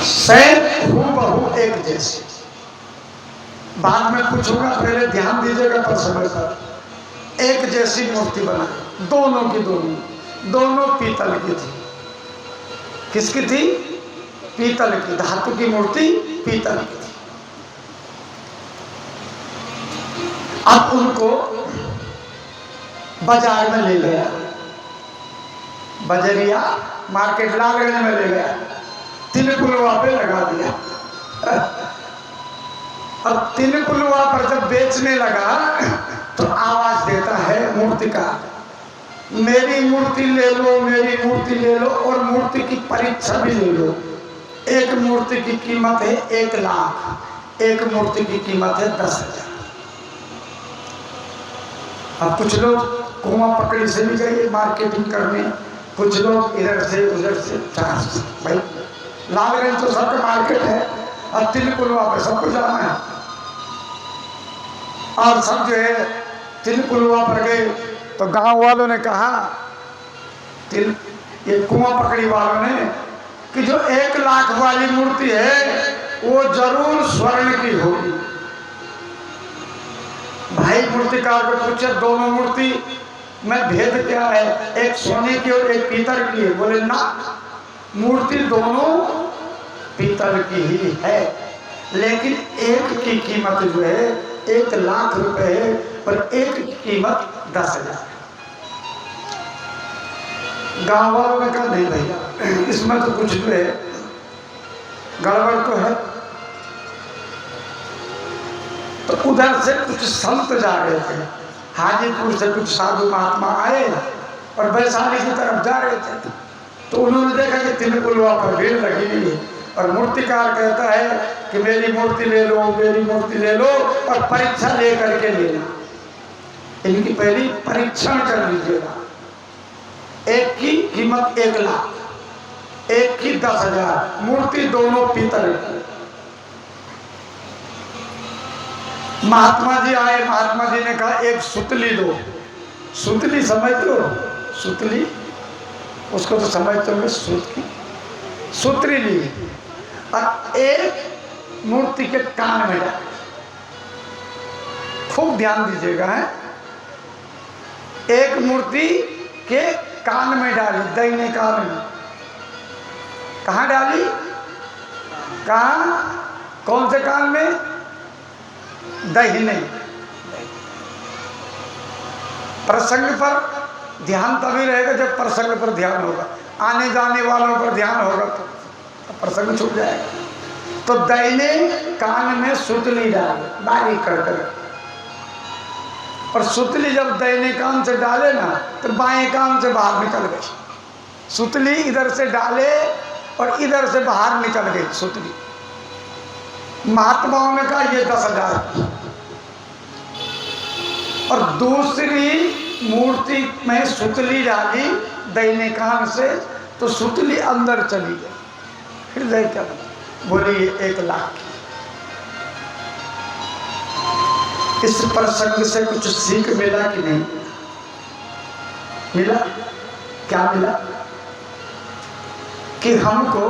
Same हूबहू एक जैसी। बाद में कुछ होगा, पहले ध्यान दीजिएगा पर समय पर। एक जैसी मूर्ति बनाई, दोनों की दोनों पीतल की थी। किसकी थी? पीतल की, धातु की मूर्ति पीतल की थी। अब उनको बाजार में ले गया, बजरिया मार्केट लालगंज में ले गया, तिलकुलवा पे लगा दिया। अब तिलकुलवा पर जब बेचने लगा तो आवाज देता है मूर्तिकार, मेरी मूर्ति ले लो, मेरी मूर्ति ले लो, और मूर्ति की परीक्षा भी ले लो। एक मूर्ति की कीमत है 1 लाख, एक मूर्ति की कीमत है 10,000। अब कुछ लोग कुआं पकड़ी से भी गए मार्केटिंग करने, कुछ लोग इधर से उधर से चांस। भाई लालगंज तो सबका मार्केट है, और तिलकुलवा पे सबको जाना है, और सब जो है तिलकुलवा पर गए। तो गांव वालों ने कहा, ये कुआं पकड़ी वालों ने, कि जो 1 लाख वाली मूर्ति है वो जरूर स्वर्ण की होगी। भाई मूर्तिकार को पूछे, दोनों मूर्ति में भेद क्या है? एक सोने की और एक पीतल की है। बोले ना, मूर्ति दोनों पीतल की ही है, लेकिन एक की कीमत जो है 1 लाख रुपए है, और एक की कीमत 10,000। गांव वालों ने कहा नहीं भैया, इसमें तो कुछ जो है गड़बड़ तो है। तो उधर से कुछ संत जा रहे थे, हाजीपुर से कुछ साधु महात्मा आए और वैशाली की तरफ जा रहे थे। तो उन्होंने देखा कि तिलकुलवा पर भीड़ लगी हुई है, और मूर्तिकार कहता है कि मेरी मूर्ति ले लो, मेरी मूर्ति ले लो, और परीक्षा ले करके लेना। इनकी पहली परीक्षण कर लीजिएगा। एक की कीमत 1 लाख, एक की 10,000, मूर्ति दोनों पीतल की। महात्मा जी आए, महात्मा जी ने कहा एक सुतली दो। सुतली समझते हो? सुतली, उसको तो समझते होंगे, सुतली ली, और एक मूर्ति के कान में डाली। खूब ध्यान दीजिएगा है, एक मूर्ति के कान में डाली, दाहिने कान में। कहाँ डाली? कहाँ? कौन से कान में? दाहिने। प्रसंग पर ध्यान तभी रहेगा जब प्रसंग पर ध्यान होगा, आने जाने वालों पर ध्यान होगा तो प्रसंग छूट जाएगा। तो दाहिने कान में सुतली डाले, बारीक कर, और सुतली जब दाहिने कान से डाले ना तो बाएं कान से बाहर निकल गई। सुतली इधर से डाले और इधर से बाहर निकल गई सुतली। महात्माओं ने कहा ये 10,000। और दूसरी मूर्ति में सुतली डाली दाहिने कान से, तो सुतली अंदर चली गई। हृदय क्या बोली? ये 1 लाख की। इस प्रसंग से कुछ सीख मिला कि नहीं मिला? क्या मिला? कि हमको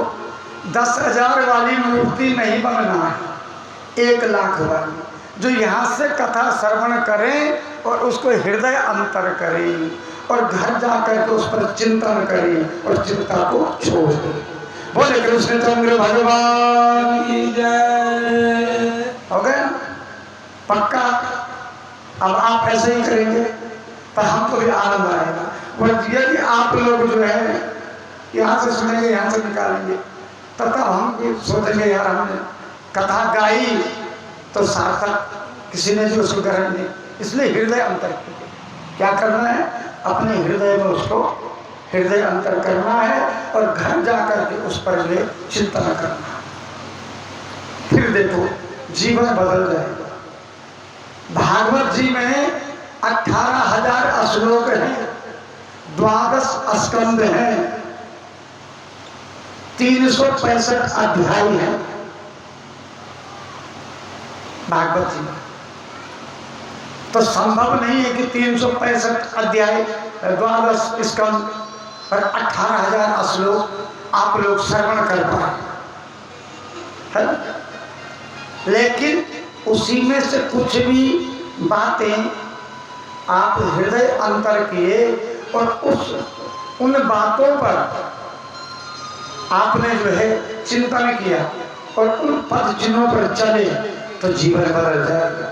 10,000 वाली मूर्ति नहीं बनना है, 1 लाख वाली, जो यहाँ से कथा श्रवण करें और उसको हृदय अंतर करें, और घर जाकर के उस पर चिंतन करें और चिंता को छोड़ दें। बोले कृष्णचंद्र भगवान की जय। हो गया पक्का? अब आप ऐसे ही करेंगे तो हमको भी आनंद आएगा। और यदि आप लोग जो है यहाँ से सुनेंगे, यहाँ से निकालेंगे, तब हम भी सोचेंगे यार हमने कथा गाई तो सार्थक, किसी ने जो उसको ग्रहण नहीं। इसलिए हृदय अंतर क्या करना है? अपने हृदय में उसको हृदय अंतर करना है, और घर जाकर के उस पर ले चिंतन करना है। फिर देखो जीवन बदल जाएगा। भागवत जी में 18,000 श्लोक हैं, 12 स्कंद हैं, 365 अध्याय हैं भागवत जी में। तो संभव नहीं है कि 365 अध्याय, 12 स्कंद और 18,000 श्लोक आप लोग श्रवण कर पाए। है ना? लेकिन उसी में से कुछ भी बातें आप हृदय अंतर किए और उन बातों पर आपने जो है चिंतन किया और उन पद चिन्हों पर चले तो जीवन बदल जाएगा।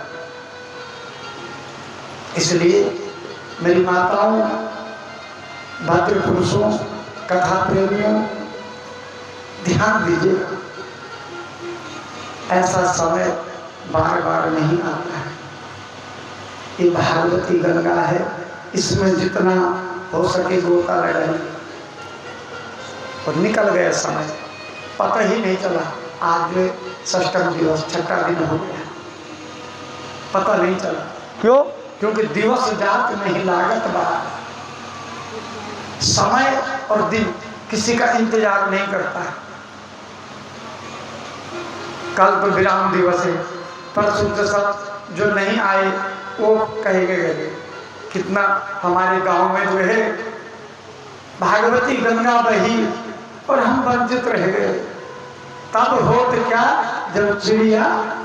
इसलिए मेरी माताओं, भद्र पुरुषों, कथा प्रेमियों, ध्यान दीजिए, ऐसा समय बार बार नहीं आता है। ये भागवती गंगा है, इसमें जितना हो सके गोता लगाइए। और निकल गया समय, पता ही नहीं चला। आज षष्ठम दिवस, छठा दिन हो गया, पता नहीं चला। क्यों? क्योंकि दिवस जात नहीं लागत बात। समय और दिन किसी का इंतजार नहीं करता है। कल तो विराम दिवस है, परसों से सब जो नहीं आए वो कहेंगे गए। कितना हमारे गांव में जो है भागवती गंगा बही और हम वंचित रह गए। तब होत क्या, जब चिड़िया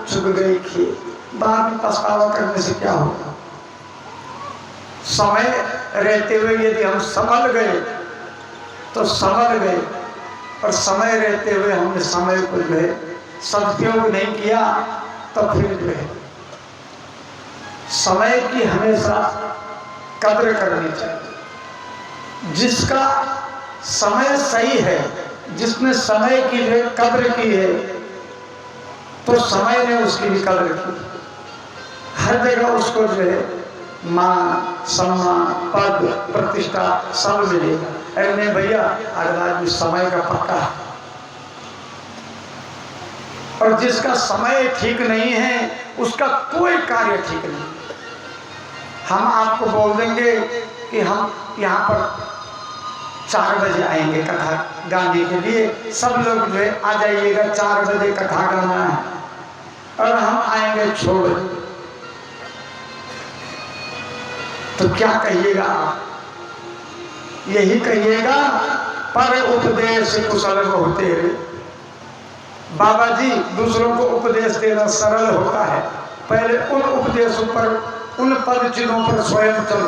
चुग गई खेत। बाद में पछतावा करने से क्या होगा? समय रहते हुए यदि हम संभल गए तो संभल गए, और समय रहते हुए हमने समय को जो है सदुपयोग नहीं किया तो फिर जो है समय की हमेशा कद्र करनी चाहिए। जिसका समय सही है, जिसने समय की जो कद्र की है, तो समय ने उसकी भी कद्र की। हर जगह उसको जो है मान, सम्मान, पद, प्रतिष्ठा सब मिलेगा। अरे नहीं भैया, आज भी समय का पक्का है। और जिसका समय ठीक नहीं है उसका कोई कार्य ठीक नहीं। हम आपको बोल देंगे कि हम यहाँ पर 4 बजे आएंगे कथा गाने के लिए, सब लोग जो है आ जाइएगा, 4 बजे कथा गाना है, और हम आएंगे 6 बजे। तो क्या कहिएगा आप? यही कहिएगा, पर उपदेश कुशल होते रे। बाबा जी, दूसरों को उपदेश देना सरल होता है, पहले उन उपदेशों पर, उन पद चिन्हों पर स्वयं चलो।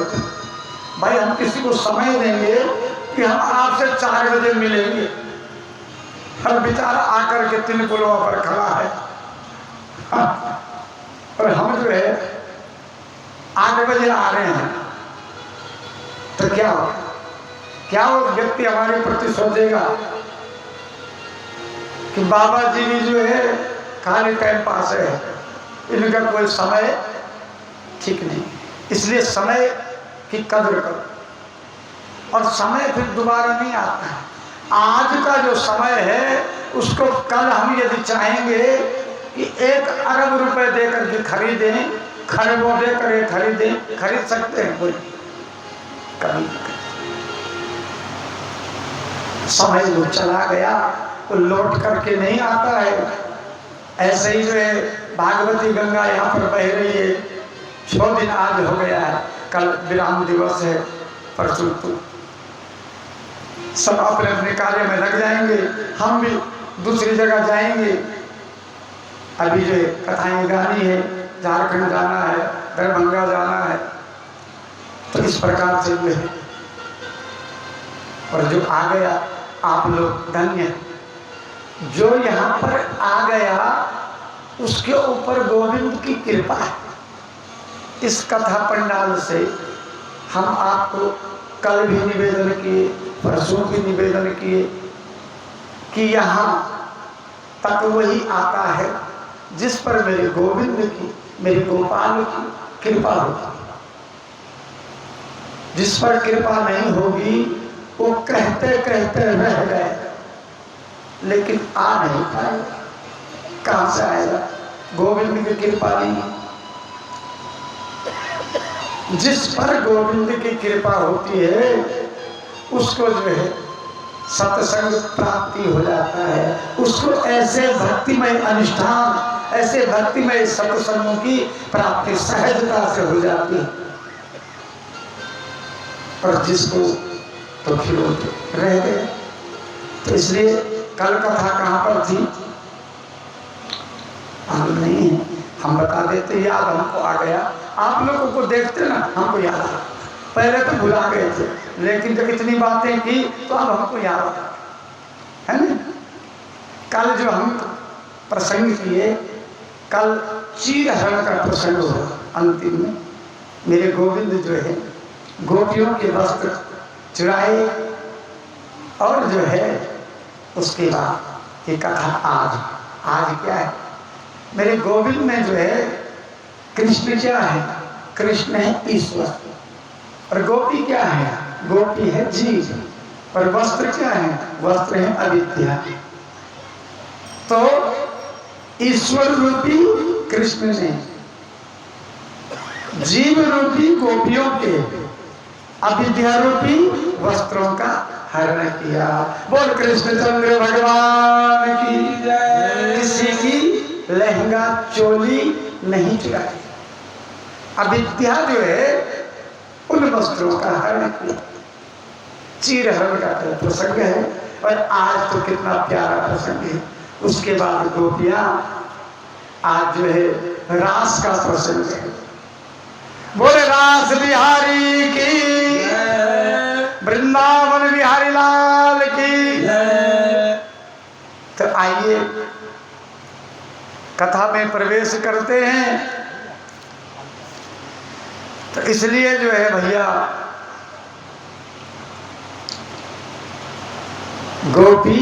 भाई हम किसी को समय देंगे कि हम आपसे 4 बजे मिलेंगे, हर बेचारा आकर के 3 पुलों पर खड़ा है, और हम जो है 8 बजे आ रहे हैं, तो क्या हो? क्या वो व्यक्ति हमारे प्रति सोचेगा कि बाबा जी भी जो है खाली टाइम पास है, इनका कोई समय ठीक नहीं। इसलिए समय की कद्र करो, और समय फिर दोबारा नहीं आता है। आज का जो समय है उसको कल हम यदि चाहेंगे कि 1 अरब रुपए देकर के खरीदें, खरबों देकर खरीदें, खरीद सकते हैं? कोई कभी समय जो चला गया वो लौट करके नहीं आता है। ऐसे ही जो है भागवती गंगा यहाँ पर बह रही है, 6 दिन आज हो गया है, कल विराम दिवस है, परसों तो सब अपने अपने कार्य में लग जाएंगे, हम भी दूसरी जगह जाएंगे। अभी जो कथाएं गानी है, झारखंड जाना है, दरभंगा जाना है, तो इस प्रकार से जो है। और जो आ गया आप लोग धन्य हैं। जो यहाँ पर आ गया उसके ऊपर गोविंद की कृपा है। इस कथा पंडाल से हम आपको कल भी निवेदन किए, परसों भी निवेदन किए कि यहाँ तक वही आता है जिस पर मेरे गोविंद की, मेरे गोपाल की कृपा होगी। जिस पर कृपा नहीं होगी वो कहते कहते रह गए, लेकिन आ नहीं पाए। कहाँ से आएगा? गोविंद की कृपा नहीं। जिस पर गोविंद की कृपा होती है उसको जो है सत्संग प्राप्ति हो जाता है, उसको ऐसे भक्तिमय अनुष्ठान, ऐसे भक्तिमय सत्संगों की प्राप्ति सहजता से हो जाती है। और जिसको तो फिर रह गए। तो इसलिए कल कथा कहाँ पर थी? हम नहीं हैं, हम बता देते, याद हमको आ गया। आप लोगों को देखते ना, हमको याद आ, पहले तो भुला गए थे, लेकिन जब इतनी बातें की तो अब हमको याद आ है ना। कल जो हम प्रसंग किए, कल चीरहरण का प्रसंग हुआ। अंतिम में मेरे गोविंद जो है गोपियों के वस्त्र चुराए, और जो है उसके बाद ये कथा आज क्या है, मेरे गोविंद में जो है कृष्ण क्या है, कृष्ण है ईश्वर, और गोपी क्या है, गोपी है जीव, और वस्त्र क्या है, वस्त्र है अविद्या। तो ईश्वर रूपी कृष्ण ने जीव रूपी गोपियों के अविद्या रूपी वस्त्रों का हरण किया। बोल कृष्णचंद्र भगवान की जय। किसी की लहंगा चोली नहीं चुराई, अविद्या जो है उन वस्त्रों का हरण किया। चीरहरण का प्रसंग है, और आज तो कितना प्यारा प्रसंग है। उसके बाद गोपियां, आज जो है रास का प्रसंग है। बोले रास बिहारी की, वृंदावन बिहारी लाल की। तो आइए कथा में प्रवेश करते हैं। तो इसलिए जो है भैया, गोपी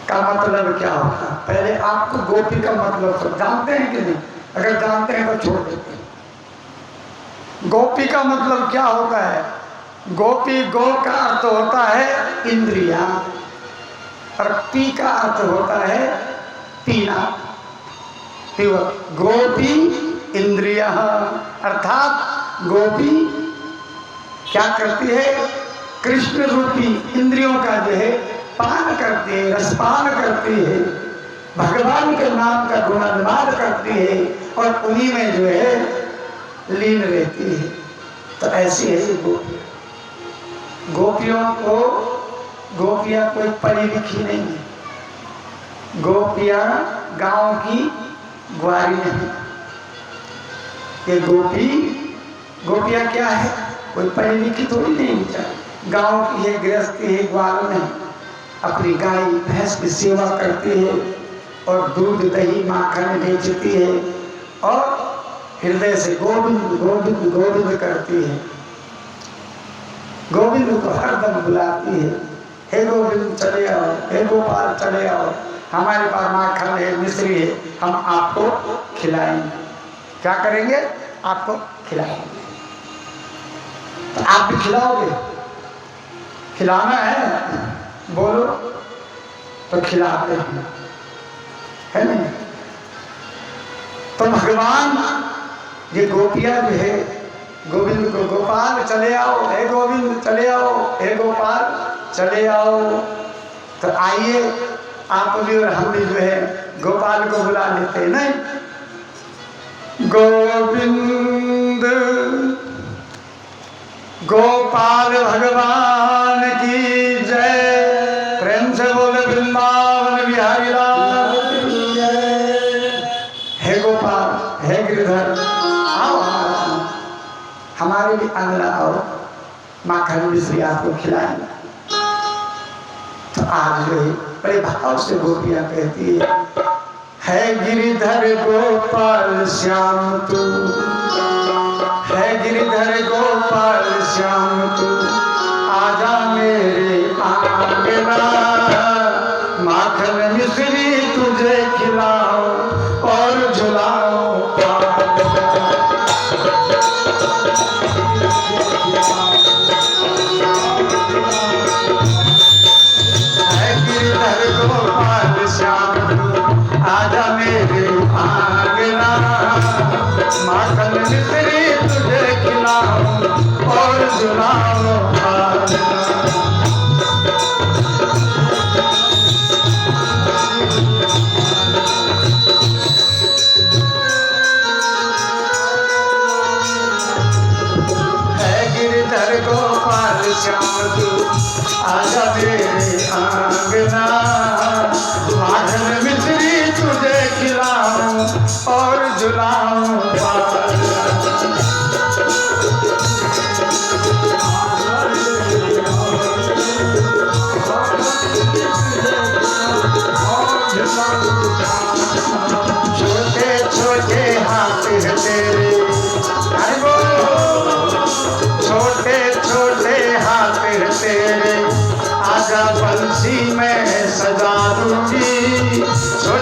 का मतलब क्या होता है, पहले आपको गोपी का मतलब सब जानते हैं कि नहीं? अगर जानते हैं तो छोड़ देते हैं। गोपी का मतलब क्या होता है? गोपी, गो का अर्थ होता है इंद्रिया, और पी का अर्थ होता है पीना, प्योर। गोपी इंद्रिया, अर्थात गोपी क्या करती है, कृष्ण रूपी इंद्रियों का जो है पान करती है, रसपान करती है, भगवान के नाम का गुणगान करती है, और उन्हीं में जो है लीन रहती है। तो ऐसी है ये गोपियाँ। गोपियों को, गोपियाँ कोई पढ़ी लिखी नहीं है, गोपियाँ गांव की ग्वारी नहीं। ये गोपियाँ क्या है, कोई पढ़ी लिखी थोड़ी नहीं बेचारी, गांव की है, गृहस्थी है, ग्वार नहीं। अपनी गाय भैंस की सेवा करती है, और दूध दही माखन बेचती है, और हृदय से गोविंद गोविंद गोविंद करती है। गोविंद को हरदम बुलाती है, हे गोविंद चले आओ, हे गोपाल चले आओ, हमारे पास माखन है, मिश्री है, हम आपको खिलाएंगे। क्या करेंगे? आपको खिलाएंगे। तो आप भी खिलाओगे? खिलाना है, बोलो तो खिलाते हैं, है नहीं? तो भगवान, ये गोपियाँ जो है गोविंद को, गोपाल चले आओ, हे गोविंद चले आओ, हे गोपाल चले आओ। तो आइए आप भी और हम भी जो है गोपाल को बुला लेते हैं, नहीं? गोविंद गोपाल भगवान की जय। प्रेम से बोले वृंदावन बिहारी लाल की जय। हे गोपाल, हे गिरधर, आओ हमारे भी अंगना आओ, माखन मिश्री आपको खिलाएंगे। तो आज जो है बड़े भाव से गोपियाँ कहती है गिरिधर गोपाल श्याम तू, है गिरिधर गोपाल श्याम तू, आजा मेरे आंगना, माखन मिश्री तुझे खिलाओ और झुलाओ। है गिरिधर गोपाल श्याम तू, आजा मेरे आंगना, माखन मिश्री तुझे खिलाओ और झुलाओ।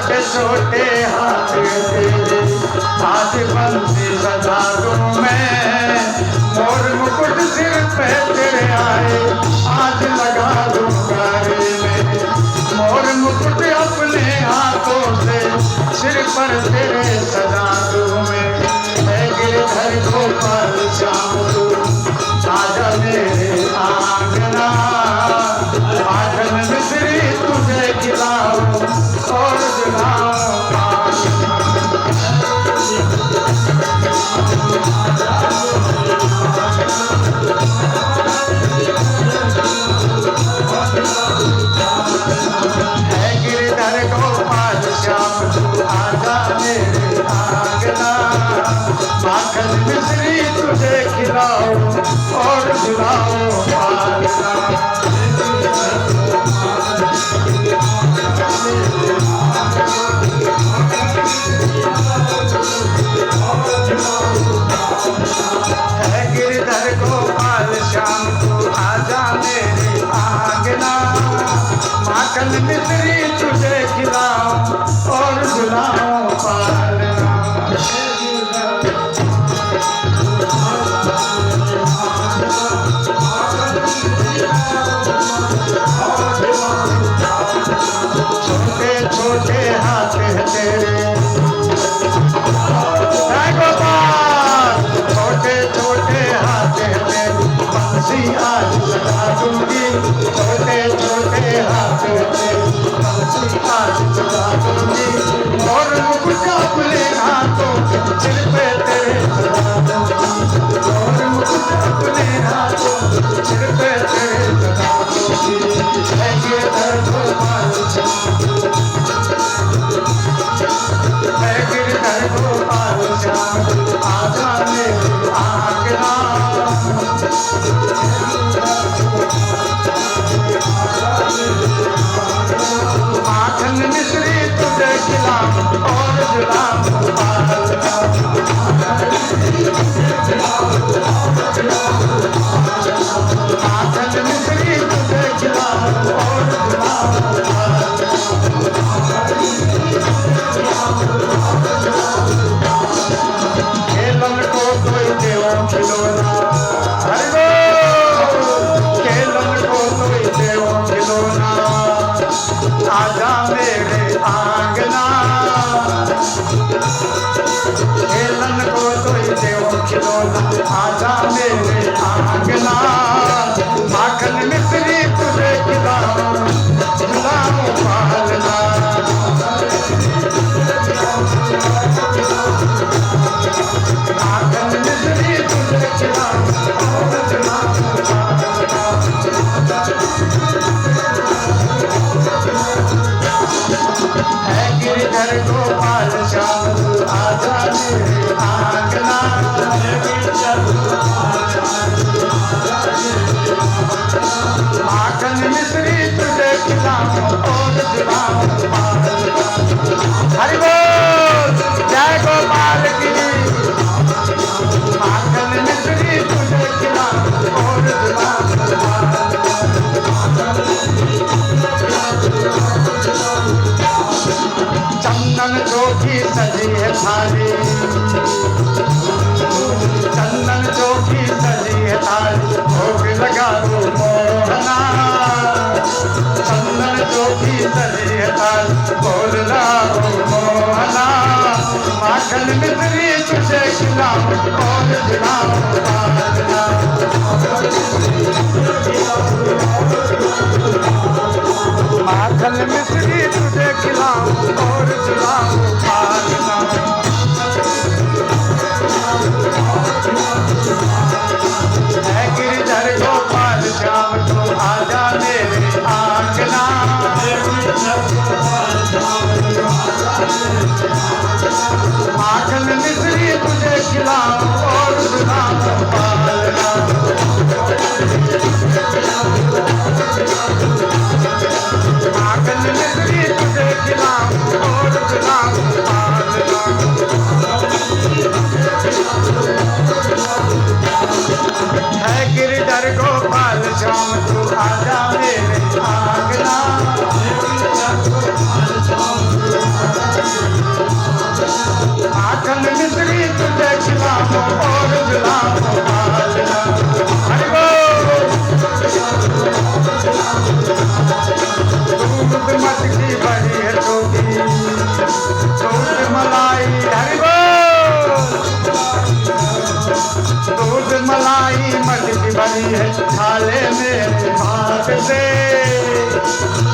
छोटे छोटे हाथ तेरे आज बंसी सजा दूं मैं, मोर मुकुट सिर पे तेरे आए आज लगा दूं गारे में, मोर मुकुट अपने हाथों से सिर पर तेरे सजा दूं मैं। है गिरधर गोपाल श्याम तू आजा मेरे आंगना, माखन मिश्री तुझे खिलाऊं और जुलाऊं है गिरधर गोपाल श्याम तू आजा मेरे आंगना, माखन मिश्री तुझे खिलाऊं और जुलाऊं पालना। है गिरधर गोपाल श्याम तू आजा मेरे आंगना, माखन मिश्री तुझे खिलाऊं और जुलाऊं पालना। छोटे छोटे हाथ है तेरे गोपाल, छोटे छोटे हाथ है तेरे बंसी आज लगा दूंगी, छोटे छोटे हाथ है तेरे बंसी आज लगा दूंगी, और मुकुट अपने हाथों सिर पे तेरे सजा दूंगी, और मुकुट अपने हाथों सिर पे तेरे सजा दूंगी। है गिरधर गोपाल है गिरधर गोपाल श्याम आजा मेरे आंगना, माखन मिश्री तुझे खिलाऊं और जुलाऊं पालना। माखन मिश्री तुझे खिलाऊं और जुलाऊं पालना। खेलन को कोई देवो खिलौना, खेलन को कोई देवो खिलौना, आजा मेरे आंगना, खेलन को कोई देवो खिलौना, आजा मेरे आंगना, माखन मिश्री तुझे खिलाऊं जुलाऊं पालना। माखन मिश्री तुझे खिलाऊं और जुलाऊं पालना। है गिरधर गोपाल श्याम तू आजा मेरे आंगना, माखन मिश्री तुझे खिलाऊं और जुलाऊं पालना। हरि बोल जय गोपाल की, माखन मिश्री तुझे खिलाऊं और जुलाऊं पालना। चंदन चौकी सजी है थाली, चंदन चौकी सजी है थाली, भोग लगा दो मोहना, चंदन चौकी सजी है थाली, भोग लगा दो मोहना, माखन मिश्री तुझे खिलाऊं और जुलाऊं पालना। माखन मिश्री तुझे खिलाऊं और जुलाऊं पालना। है गिरधर गोपाल श्याम तू आजा मेरे आंगना, माखन मिश्री तुझे खिलाऊं और जुलाऊं पालना। माखन मिश्री तुझे खिलाऊं और जुलाऊं पालना। है गिरधर गोपाल श्याम तू आजा मेरे आंगना, मटकी भरी है टोपी, दूध मलाई हरि बोल, दूध मलाई मटकी भरी है थाले मेरे हाथ से,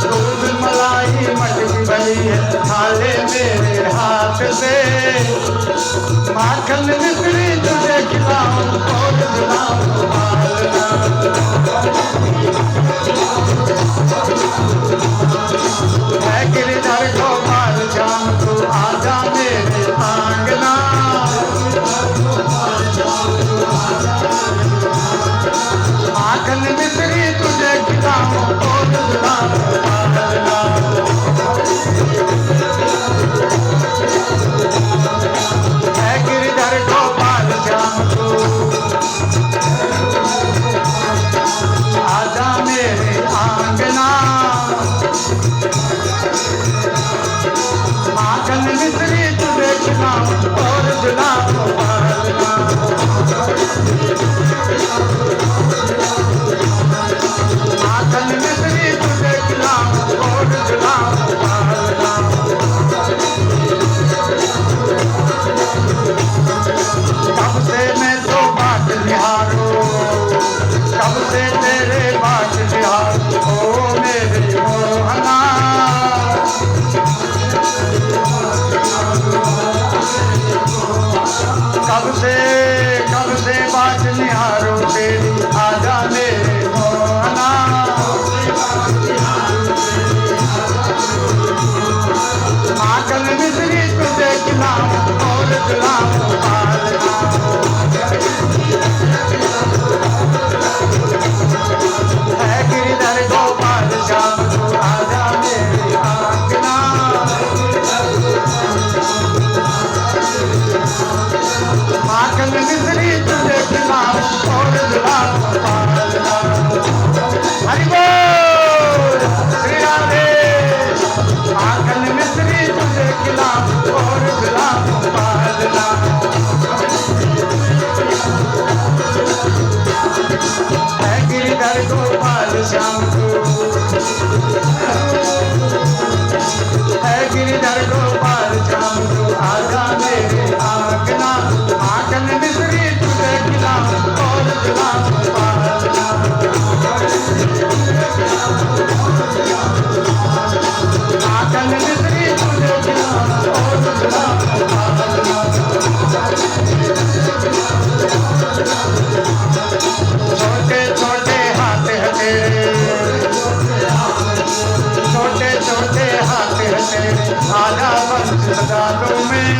दूध मलाई मटकी भरी है थाले मेरे हाथ से, माखन मिश्री तुझे खिलाऊं और खिलाऊं मालना, है गिरधर गोपाल श्याम तू आजा मेरे आंगना, माखन मिश्री तुझे खिलाऊं और खिलाऊं मालना, है गिरधर गोपाल श्याम तू आजा मेरे आंगना, माखन मिश्री तुझे खिलाऊं और खिलाऊं मालना, माखन मिश्री तुझे खिलाऊं और खिलाऊं मालना, कब से मैं तो बात निहारूं, कब से तेरे बात निहारूं ओ मेरे मोहना, कब से बात निहारूं तेरी आजा मेरे मोहना, माखन मिश्री तुझे खिलाऊं और खिलाऊं मालना, है गिरधर गोपाल श्याम तू आजा मेरे आंगना, माखन मिश्री तुझे खिलाऊं और खिलाऊं मालना, हरि बोल श्री राधे, माखन मिश्री तुझे खिलाऊं और खिलाऊं मालना, है गिरधर गोपाल श्याम तू, है गिरधर गोपाल श्याम तू आजा मेरे आंगना, माखन मिश्री तुझे खिलाऊं और खिलाऊं मालना, माखन मिश्री तुझे खिलाऊं और खिलाऊं मालना, छोटे छोटे हाथ है तेरे, छोटे छोटे हाथ है तेरे आजा बंस सजा दो मैं,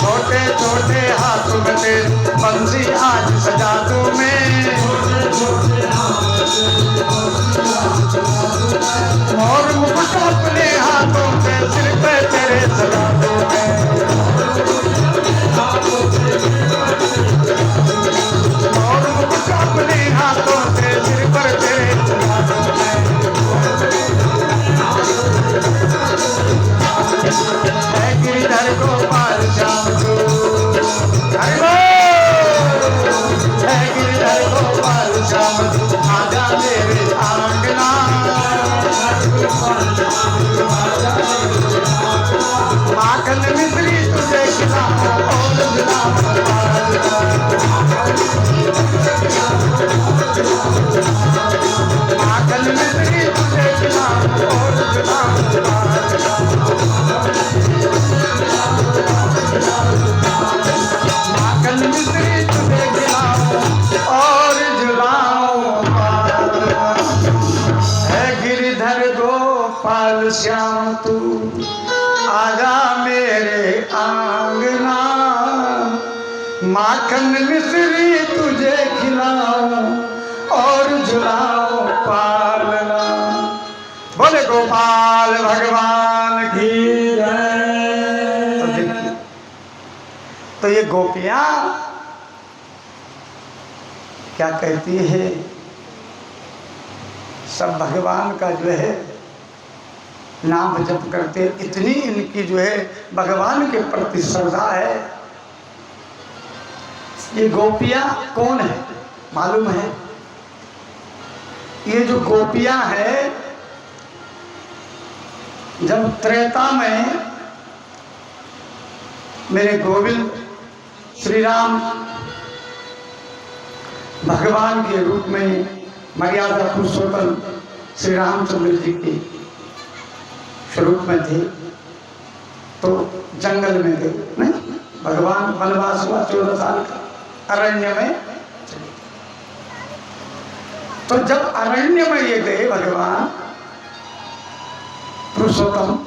छोटे छोटे हाथों में तेरे बंसी आज सजा दूं मैं, और मुकुट अपने हाथों पे सिर पे तेरे सजा दूं मैं, और मुकुट अपने हाथों से सिर पर तेरे सजा दूं मैं, है गिरधर गोपाल श्याम तू, हरि बोल, है गिरधर गोपाल श्याम तू आजा मेरे आंगना, माखन मिश्री तुझे खिलाऊं और खिलाऊं मालना, माखन मिश्री तुझे खिलाऊं और खिलाऊं मालना, माखन मिश्री तुझे खिलाऊं और खिलाऊं मालना, है गिरधर गोपाल श्याम तू आजा मेरे आंगना, माखन मिश्री तुझे खिलाऊं और झुलाऊं पालना, बोले गोपाल भगवान की जय। तो देखिए, तो ये गोपियां क्या कहती है, सब भगवान का जो है नाम जप करते, इतनी इनकी जो है भगवान के प्रति श्रद्धा है। ये गोपियां कौन है मालूम है? ये जो गोपियां हैं, जब त्रेता में मेरे गोविंद श्री राम भगवान के रूप में मर्यादा पुरुषोत्तम श्री रामचंद्र जी के स्वरूप में थे, तो जंगल में गए। नहीं, भगवान वनवास हुआ 14 साल का, अरण्य में चले। तो जब अरण्य में ये गए भगवान पुरुषोत्तम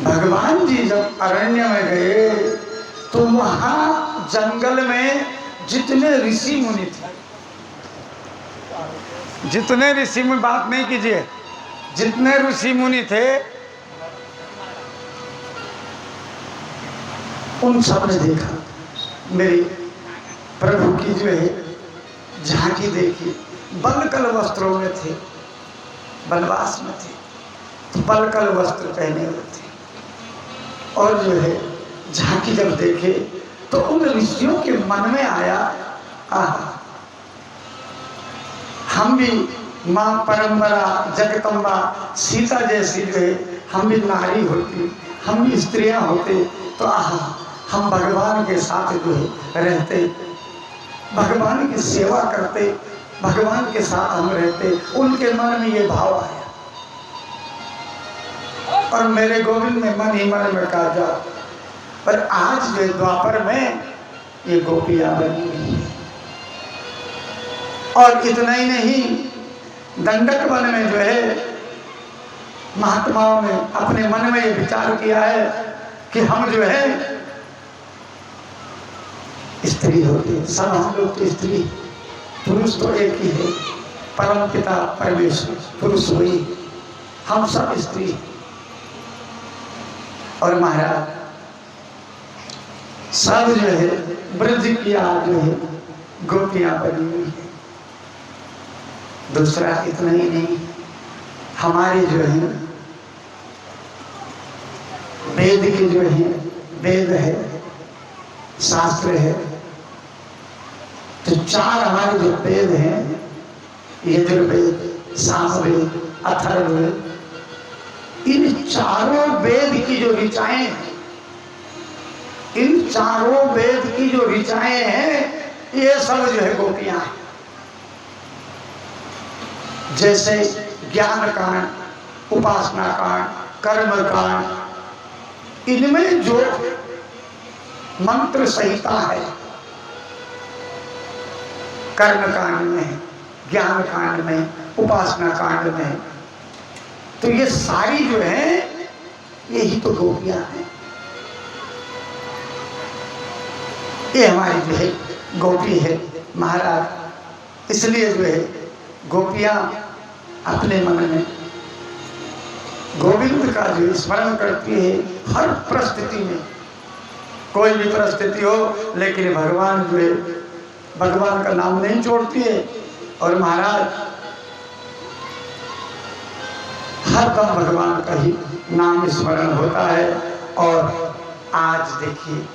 भगवान जी, जब अरण्य में गए तो वहां जंगल में जितने ऋषि मुनि थे, जितने ऋषि मुनि, बात नहीं कीजिए, जितने ऋषि मुनि थे उन सब ने देखा मेरे प्रभु की जो है झांकी देखी। बलकल वस्त्रों में थे, वनवास में थे, तो बलकल वस्त्र पहने हुए थे, और जो है झांकी जब देखे तो उन ऋषियों के मन में आया, आहा, हम भी माँ परंपरा जगदम्बा सीता जैसी जो है हम भी नारी होती, हम भी स्त्रियां होते, तो आहा, हम भगवान के साथ जो है रहते, भगवान की सेवा करते, भगवान के साथ हम रहते। उनके मन में ये भाव आया, और मेरे गोविंद ने मन ही मन में कहा जा, पर आज जो द्वापर में ये गोपियां बनी हुई है। और इतना ही नहीं, दंडक वन में जो है महात्माओं ने अपने मन में ये विचार किया है कि हम जो है स्त्री होते, सब हम लोग तो स्त्री, पुरुष तो एक ही है, परम पिता परमेश्वर, पुरुष वही, हम सब स्त्री। और महाराज सब जो है ब्रज किया जो है गोपियां बनी हुई है। दूसरा इतना ही नहीं, हमारे जो है वेद के जो है, वेद है, शास्त्र है, तो 4 हमारे जो वेद हैं, यजुर्वेद, सामवेद, अथर्ववेद, इन चारों वेद की जो ऋचाएं हैं, इन चारों वेद की जो ऋचाएं हैं, ये सब जो है गोपियां हैं। जैसे ज्ञान कांड, उपासना कांड, कर्म कांड, इनमें जो मंत्र संहिता है, कर्म कांड में, ज्ञान कांड में, उपासना कांड में, तो ये सारी जो है यही तो गोपियां हैं। ये हमारी जो है गोपी है महाराज। इसलिए जो है गोपियां अपने मन में गोविंद का जो स्मरण करती है हर परिस्थिति में, कोई भी परिस्थिति हो, लेकिन भगवान जो है भगवान का नाम नहीं छोड़ती है। और महाराज हर दम भगवान का ही नाम स्मरण होता है। और आज देखिए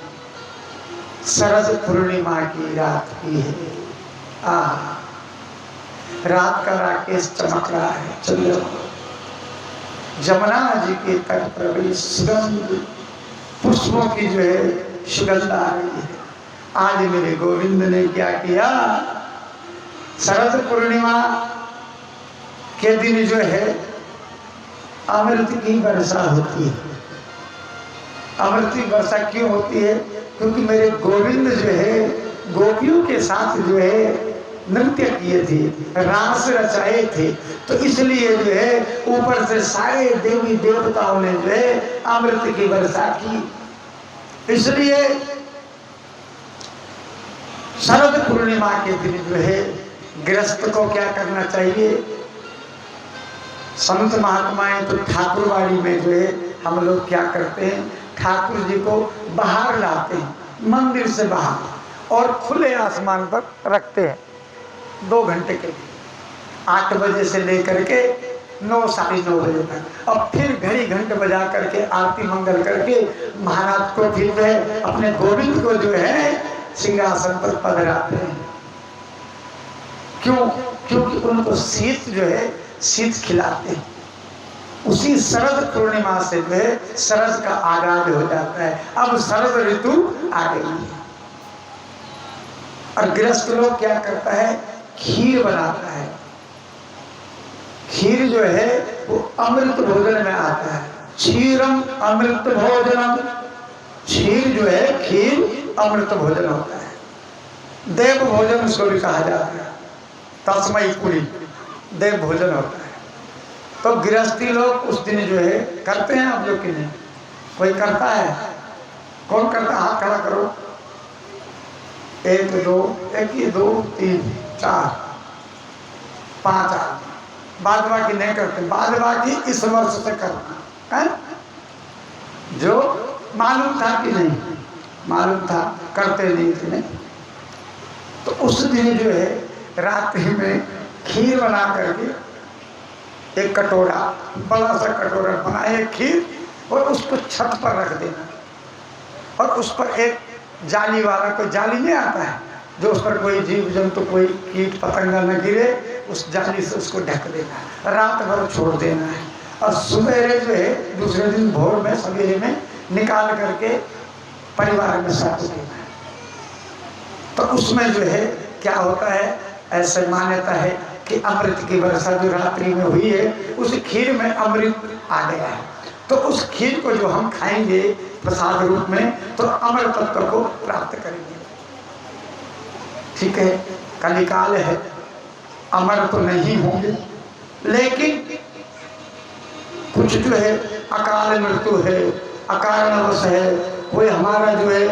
शरद पूर्णिमा की रात की है, रात का राकेश चमक रहा है, चंद्रमा, जमुना जी के तट पर भी सुगंध पुष्पों की जो है सुगंध आ रही है। आज मेरे गोविंद ने क्या किया, शरद पूर्णिमा के दिन जो है अमृत की वर्षा होती है। अमृत की वर्षा क्यों होती है? क्योंकि मेरे गोविंद जो है गोपियों के साथ जो है नृत्य किए थे, रास रचाए थे, तो इसलिए जो है ऊपर से सारे देवी देवताओं ने जो है अमृत की वर्षा की। इसलिए शरद पूर्णिमा के दिन जो है गृहस्थ को क्या करना चाहिए? संत महात्माएं तो ठाकुरवाड़ी में जो है हम लोग क्या करते हैं, ठाकुर जी को बाहर लाते हैं मंदिर से बाहर और खुले आसमान पर रखते हैं 2 घंटे के लिए, 8 बजे से लेकर के 9 साढ़े 9 बजे तक। और फिर घड़ी घंटे बजा करके आरती मंगल करके महाराज को फिर जो है अपने गोविंद को जो है सिंहासन पर पधराते हैं। क्यों? क्योंकि उनको शीत जो है शीत खिलाते हैं। उसी शरद पूर्णिमा से जो है शरद का आगाज हो जाता है। अब शरद ऋतु आ गई है और गृहस्थ लोग क्या करता है, खीर बनाता है। खीर जो है वो अमृत भोजन में आता है। क्षीरम अमृत भोजनम, खीर जो है खीर अमृत भोजन होता है। देव भोजन उसको भी कहा जाता है। तस्मय पुरी देव भोजन होता है। तो गृहस्थी लोग उस दिन जो है करते हैं। आप लोग की नहीं कोई करता है? कौन करता है? हाथ खड़ा करो। 1 2 1 2 3 4 5 आदमी। बाद बाकी नहीं करते। बाद बाकी इस वर्ष से करना है। जो मालूम था कि नहीं मालूम था, करते नहीं थे नहीं। तो उस दिन जो है रात्रि में खीर बना करके एक कटोरा, बड़ा सा कटोरा बनाए खीर, और उसको छत पर रख देना। और उस पर एक जाली वाला, कोई जाली नहीं आता है जो उस पर कोई जीव जंतु कोई कीट पतंगा न गिरे, उस जाली से उसको ढक देना है। रात भर छोड़ देना है और सुबह जो है दूसरे दिन भोर में सवेरे में निकाल करके परिवार में साथ देना है। तो उसमें जो है क्या होता है, ऐसे मान्यता है कि अमृत की वर्षा जो रात्रि में हुई है उस खीर में अमृत आ गया है। तो उस खीर को जो हम खाएंगे प्रसाद रूप में तो अमर तत्व को प्राप्त करेंगे। ठीक है, कलिकाल है, अमर तो नहीं होंगे, लेकिन कुछ जो है अकाल मृत्यु है, अकारणवश है, कोई हमारा जो है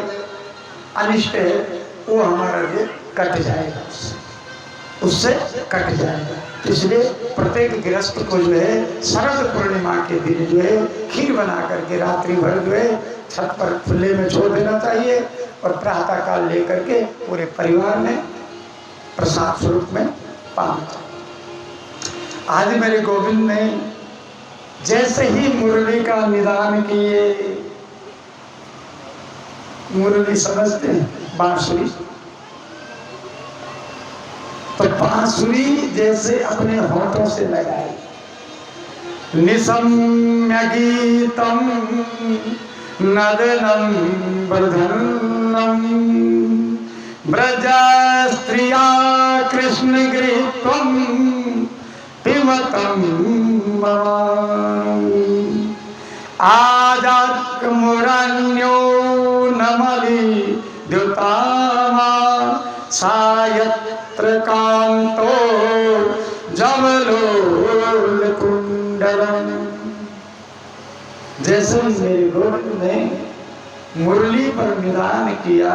अनिष्ट है वो हमारा जो कट जाएगा, उससे कट जाएगा। तो इसलिए प्रत्येक गृहस्थ को जो है शरद पूर्णिमा के दिन जो है खीर बना करके रात्रि भर जो है छत पर खुले में छोड़ देना चाहिए और प्रातः काल लेकर के पूरे परिवार में प्रसाद स्वरूप में पाना चाहिए। आज मेरे गोविंद ने जैसे ही मुरली का निदान किए, मुरली समझते हैं बांसुरी, तो बांसुरी जैसे अपने होठों से लगाई, निशम्य गीतम नदनम वर्धनम ब्रज स्त्रिया कृष्ण गृहत्वम पिबतम आजात मुरण्यो नमलि द्युतामा सायत्र कांतो जवलोल कुंडलम। जैसे मेरे गोविंद ने मुरली पर निदान किया,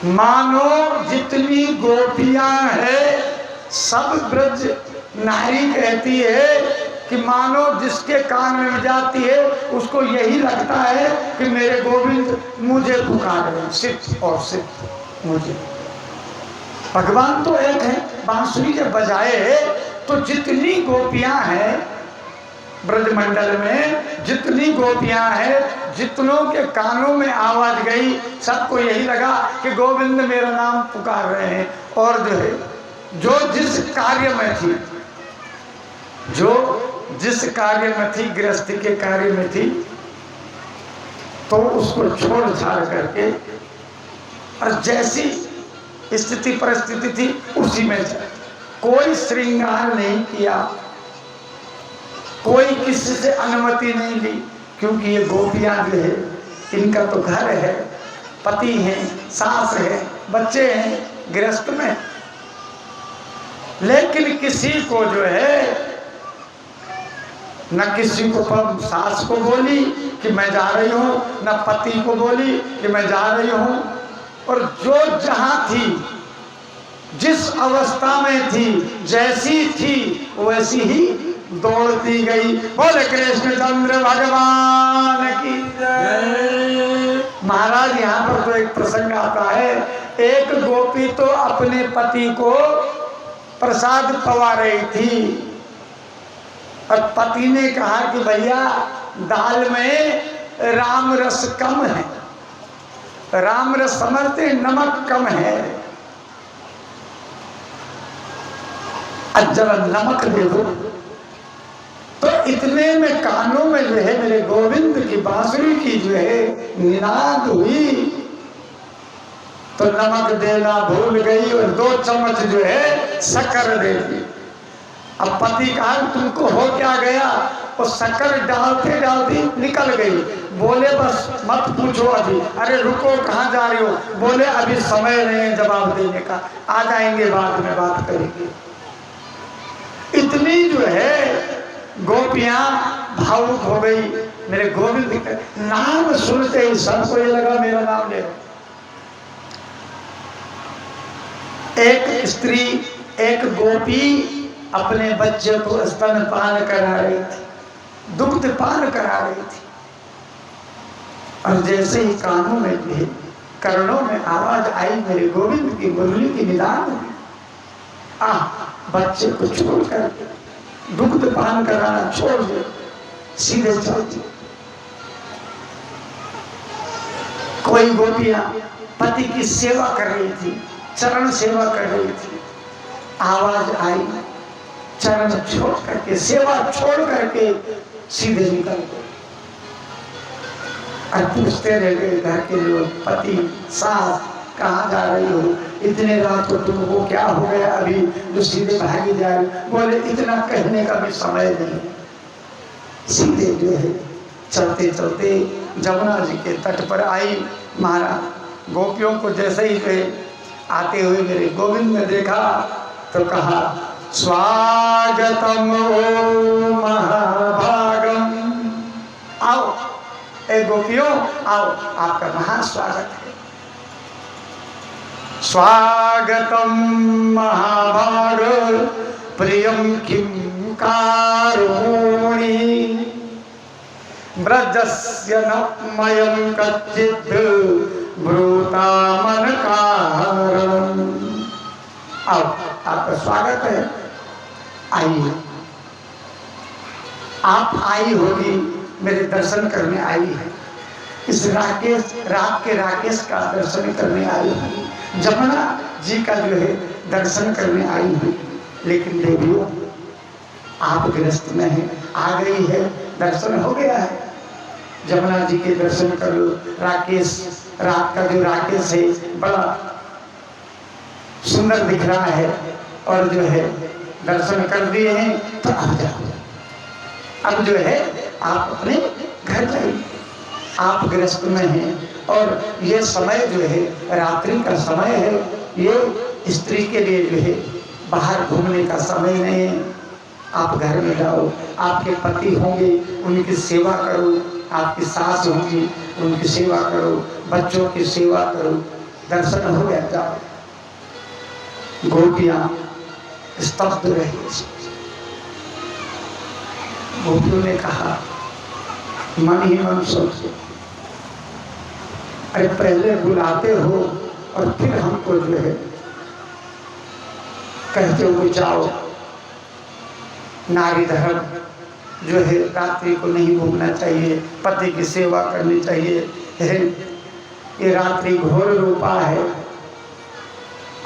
मानो जितनी गोपियां हैं सब ब्रज नारी कहती है कि मानो जिसके कान में जाती है उसको यही लगता है कि मेरे गोविंद मुझे पुकार रहे हैं, सिद्ध और सिद्ध मुझे। भगवान तो एक है, बांसुरी जब बजाए तो जितनी गोपियां हैं ब्रजमंडल में, जितनी गोपियां हैं, जितनों के कानों में आवाज गई, सबको यही लगा कि गोविंद मेरा नाम पुकार रहे हैं। और जो है जो जिस कार्य में थी, जो जिस कार्य में थी, गृहस्थी के कार्य में थी, तो उसको छोड़ छाड़ करके और जैसी स्थिति परिस्थिति थी उसी में कोई श्रृंगार नहीं किया, कोई किसी से अनुमति नहीं ली, क्योंकि ये गोपियां जो है इनका तो घर है, पति है, सास है, बच्चे हैं गृहस्थ में। लेकिन किसी को जो है न किसी को सास को बोली कि मैं जा रही हूँ, न पति को बोली कि मैं जा रही हूँ। और जो जहाँ थी, जिस अवस्था में थी, जैसी थी वैसी ही दौड़ती गई। बोले कृष्णचंद्र भगवान की जय। महाराज यहाँ पर तो एक प्रसंग आता है, एक गोपी तो अपने पति को प्रसाद पवा रही थी और पति ने कहा कि भैया दाल में राम रस कम है, राम रस समझते, नमक कम है। आज जरा नमक दे दो। तो इतने में कानों में जो है मेरे गोविंद की बांसुरी की जो है निनाद हुई, तो नमक देना भूल गई और 2 चम्मच जो है शक्कर दे दी। अब पति कहा तुमको हो क्या गया? वो शक्कर डालते डालते निकल गई। बोले बस मत पूछो अभी। अरे रुको, कहाँ जा रही हो? बोले अभी समय नहीं है जवाब देने का, आ जाएंगे बाद में बात करेंगे। इतनी जो है गोपियां भावुक हो गई मेरे गोविंद का नाम सुनते ही सबको ये लगा मेरा नाम ले। एक स्त्री, एक गोपी अपने बच्चे को स्तनपान करा रही थी, दुग्ध पान करा रही थी, और जैसे ही कानों में भी कर्णों में आवाज आई मेरे गोविंद की मुरली की निदान में, बच्चे को छोड़कर दुग्ध पान कराना छोड़ दे, सीधे चलती। कोई गोपियां पति की सेवा कर रही थी, चरण सेवा कर रही थी, आवाज आई, चरण छोड़ करके, सेवा छोड़ करके सीधे निकल गए। और पूछते रह गए घर के लोग, पति सास कहाँ जा रही हो? इतने रात को तुमको क्या हो गया अभी जो सीधे भागी जा रही? बोले इतना कहने का भी समय नहीं। सीधे जो है चलते चलते जमुना जी के तट पर आई। महाराज गोपियों को जैसे ही वे आते हुए मेरे गोविंद ने देखा तो कहा स्वागतम ओ महाभागम, आओ ए गोपियों आओ, आपका महान स्वागत है। स्वागतम महाभाग प्रियम किम कारुणी ब्रजस्य नमयं कच्चित् ब्रूता मन कारण। आओ आपका स्वागत है, आइए। आप आई होगी, मेरे दर्शन करने आई है, इस राकेश रात के राकेश का दर्शन करने आई है, जमुना जी का जो है दर्शन करने आई है। लेकिन देवियों आप गृहस्थ में है, आ गई है, दर्शन हो गया है, जमुना जी के दर्शन करो। राकेश रात का जो राकेश है बड़ा सुंदर दिख रहा है, और जो है दर्शन कर दिए हैं तो आ जाओ। अब जो है आप अपने घर जाइए, आप गृहस्थ में हैं, और ये समय जो है रात्रि का समय है, ये स्त्री के लिए जो है बाहर घूमने का समय नहीं है। आप घर में जाओ, आपके पति होंगे उनकी सेवा करो, आपकी सास होंगी उनकी सेवा करो, बच्चों की सेवा करो, दर्शन हो गया जाओ। गोपियां स्तब्ध रही। गोपियों ने कहा मन ही मन सोचो, अरे पहले बुलाते हो और फिर हमको जो है कहते हो जाओ। नारी धर्म जो है रात्रि को नहीं घूमना चाहिए, पति की सेवा करनी चाहिए है। ये रात्रि घोर रूपा है,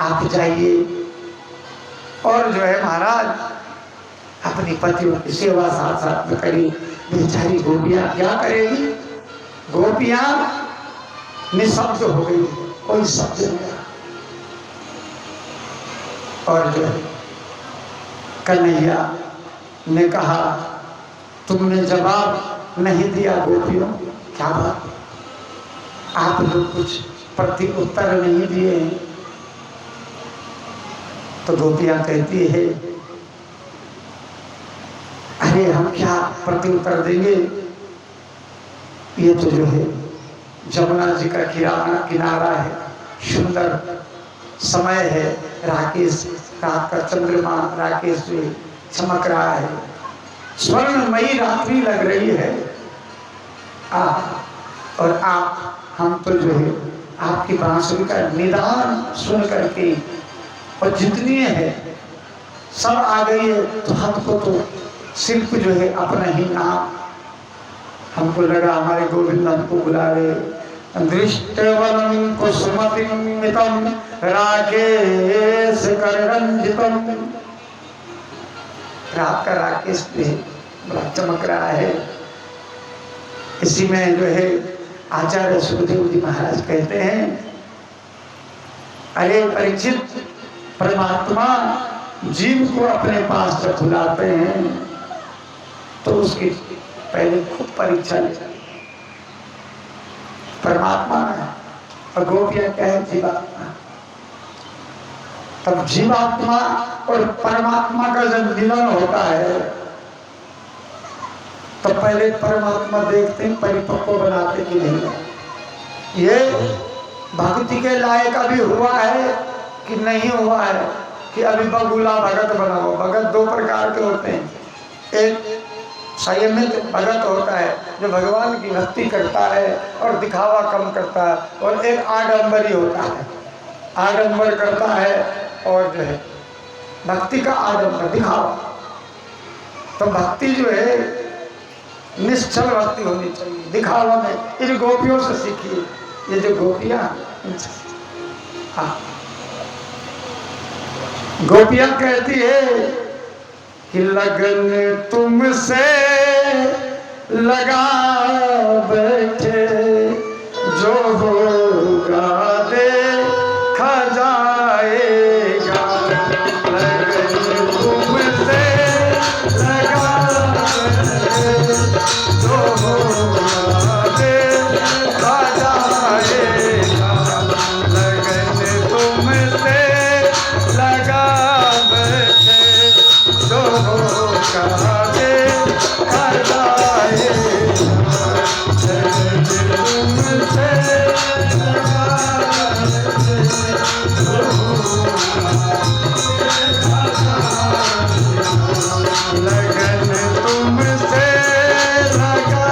आप जाइए और जो है महाराज अपनी पतियों की सेवा साथ साथ में करी। बेचारी गोपियां क्या करेगी? गोपियां निशब्द हो गई, कोई शब्द नहीं। और जो है कन्हैया ने कहा तुमने जवाब नहीं दिया गोपियों, क्या बात? आप लोग कुछ प्रति उत्तर नहीं दिए हैं। तो गोपियां कहती है अरे हम क्या प्रति उत्तर देंगे, ये तो जो है जमुना जी का किनारा है, सुंदर समय है, राकेश रात का चंद्रमा राकेश जो चमक रहा है, स्वर्णमयी रात्रि लग रही है। और आप हम तो जो है आपकी बांसुरी का निदान सुन करके और जितनी है सब आ गई है, तो हमको तो सिर्फ जो है अपना ही नाम, हमको लगा हमारे गोविंद हमको बुला रहे। दृष्टवनं कुसुमतिमितं राकेश कररंजितम् रात का राकेश भी बड़ा चमक रहा है। इसी में जो है आचार्य सुखदेव जी महाराज कहते हैं, अरे परीक्षित, परमात्मा जीव को अपने पास जब बुलाते हैं तो उसकी पहले खूब परीक्षा ले। परमात्मा है और गोपियां क्या है? जीवात्मा। तब जीवात्मा और परमात्मा का जब मिलन होता है तो पहले परमात्मा देखते हैं परिपक्व बनाते कि नहीं, ये भक्ति के लायक अभी हुआ है कि नहीं हुआ है, कि अभी बगुला भगत बना हो। भगत दो प्रकार के होते हैं, एक संयमित भगत होता है जो भगवान की भक्ति करता है और दिखावा कम करता है, और एक आडंबरी होता है, आडंबर करता है और जो है भक्ति का आडंबर दिखावा। तो भक्ति जो है निश्चल भक्ति होनी चाहिए, दिखावा में। ये जो गोपियों से सीखिए, ये जो गोपियां, हाँ, गोपियां कहती है कि लगन तुमसे लगा बैठे, जो होगा देखा जाएगा। लगन तुमसे लगा बैठे, जो होगा देखा जाएगा। लगन तुमसे लगा बैठे, जो होगा देखा जाएगा। लगन तुमसे लगा बैठे, जो लगन तुमसे लगा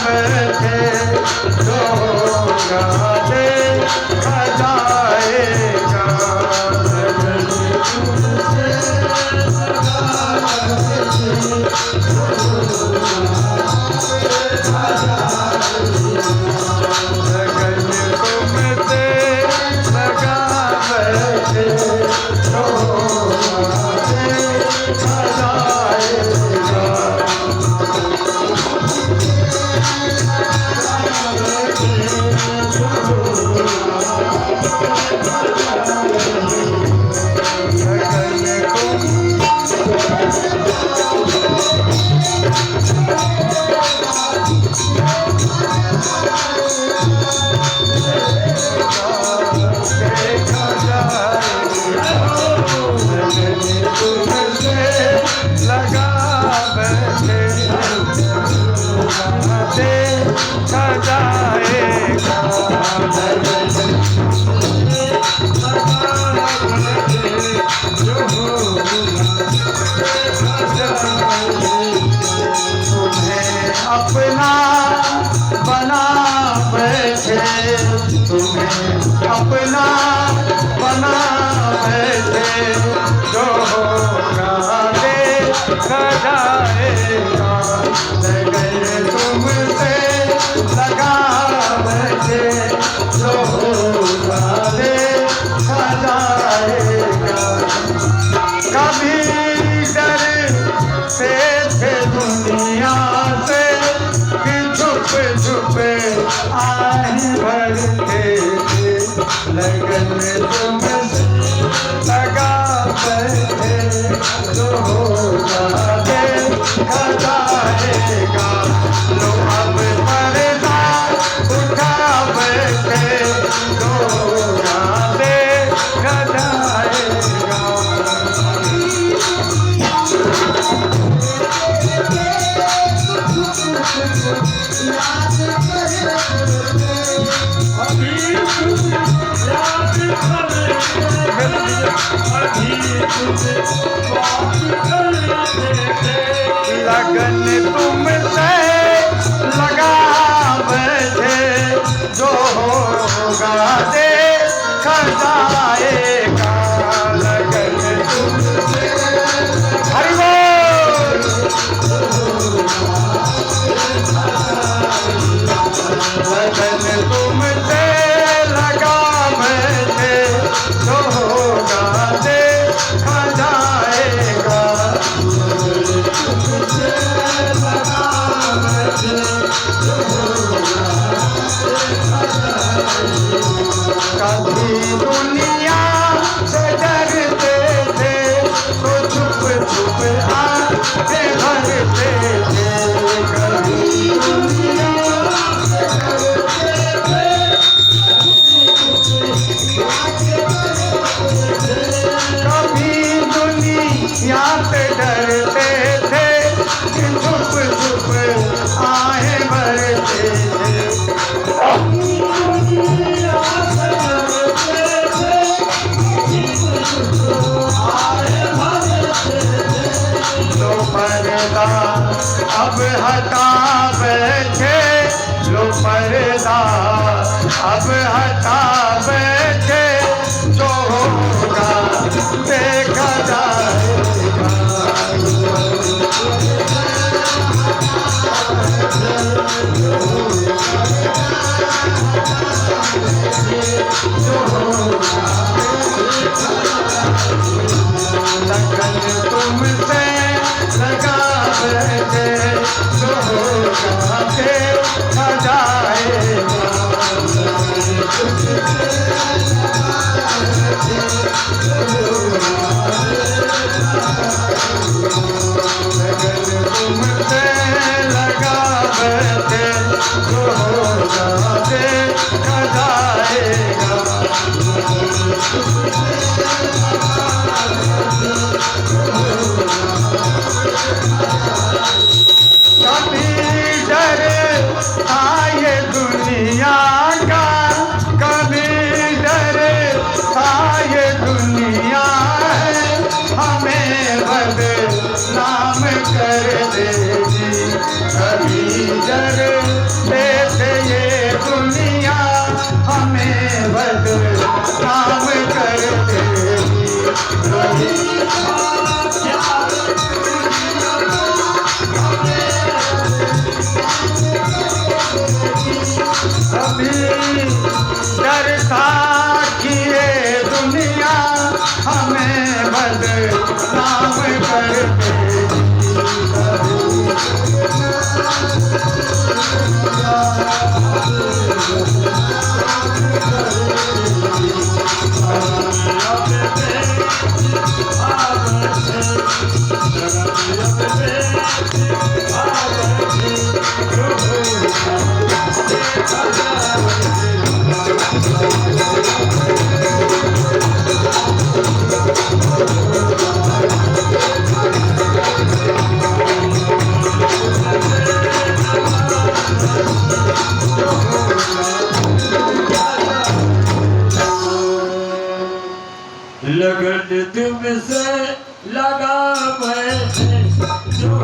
बैठे, जो होगा देखा जाएगा। लगन तुमसे लगा बैठे, जो होगा लगन तुमसे लगा बैठे, जो होगा देखा जाएगा। अपना बना बैठे, तुम्हें अपना बना बैठे, जो होगा देखा जाएगा। लगन तुमसे लगा बैठे, जो होगा देखा जाएगा। कभी डरते थे दुनिया से कि छुप छुपे आए भरते थे। लगन तुमसे लगा बैठे, जो होगा देखा जाएगा। लगन तुमसे लगा मैं जो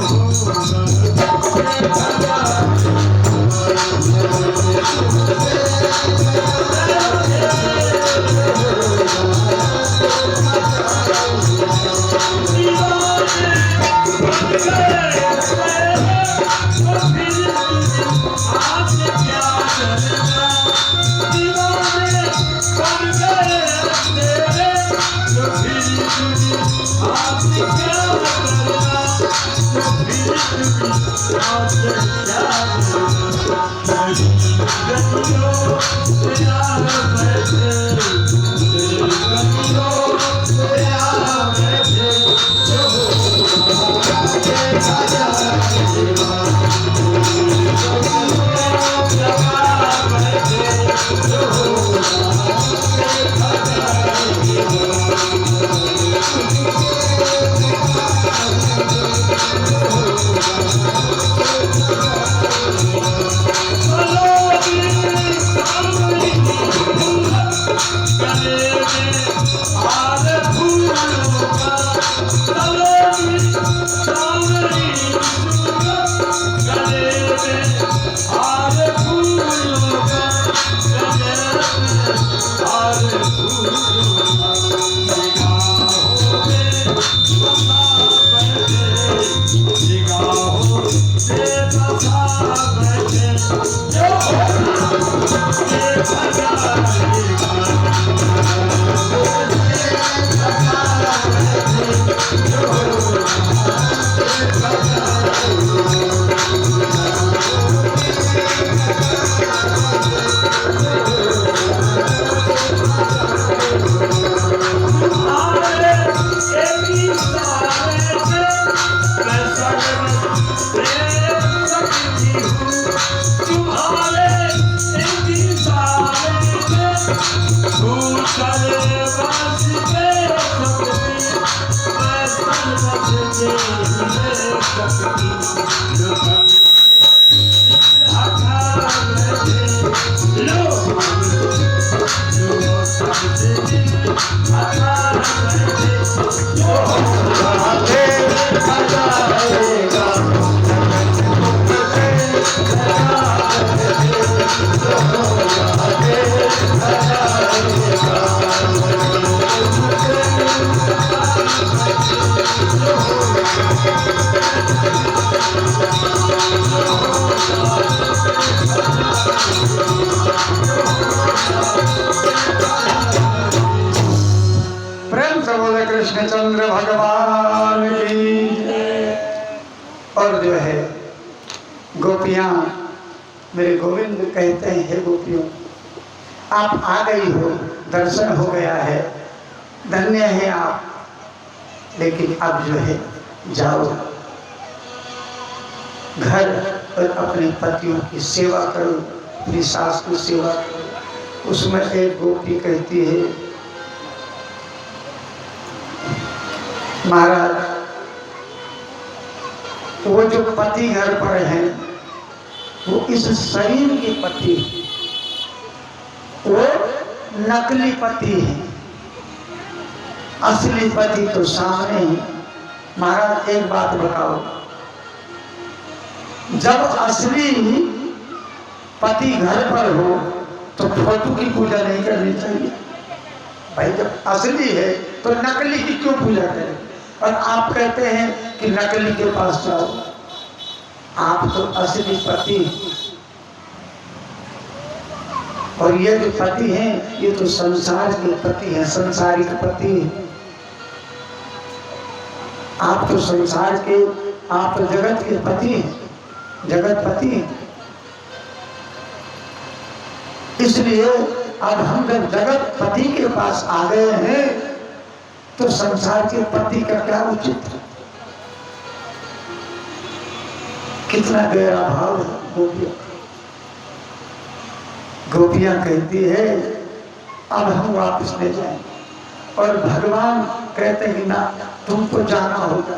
कृष्णचंद्र भगवान की। और जो है गोपियाँ मेरे गोविंद कहते हैं, हे गोपियों, आप आ गई हो, दर्शन हो गया है, धन्य है आप, लेकिन अब जो है जाओ घर और अपने पतियों की सेवा करो, अपनी सास की सेवा करो। उसमें एक गोपी कहती है, महाराज वो जो पति घर पर हैं वो इस शरीर के पति, वो नकली पति है, असली पति तो सामने ही। महाराज एक बात बताओ, जब असली पति घर पर हो तो फोटो की पूजा नहीं करनी चाहिए भाई। जब असली है तो नकली की क्यों पूजा करें? और आप कहते हैं कि नकली के पास जाओ। आप तो असली पति, और ये जो पति हैं ये तो संसार के पति हैं, संसारिक पति। आप तो संसार के, आप तो जगत के पति हैं, जगतपति हैं। इसलिए अब हम जब जगत पति के पास आ गए हैं तो संसार के पति का क्या उचित है? कितना गहरा भाव है गोपियों। गोपियां कहती है अब हम वापस ले जाएं, और भगवान कहते हैं ना, तुमको जाना होगा।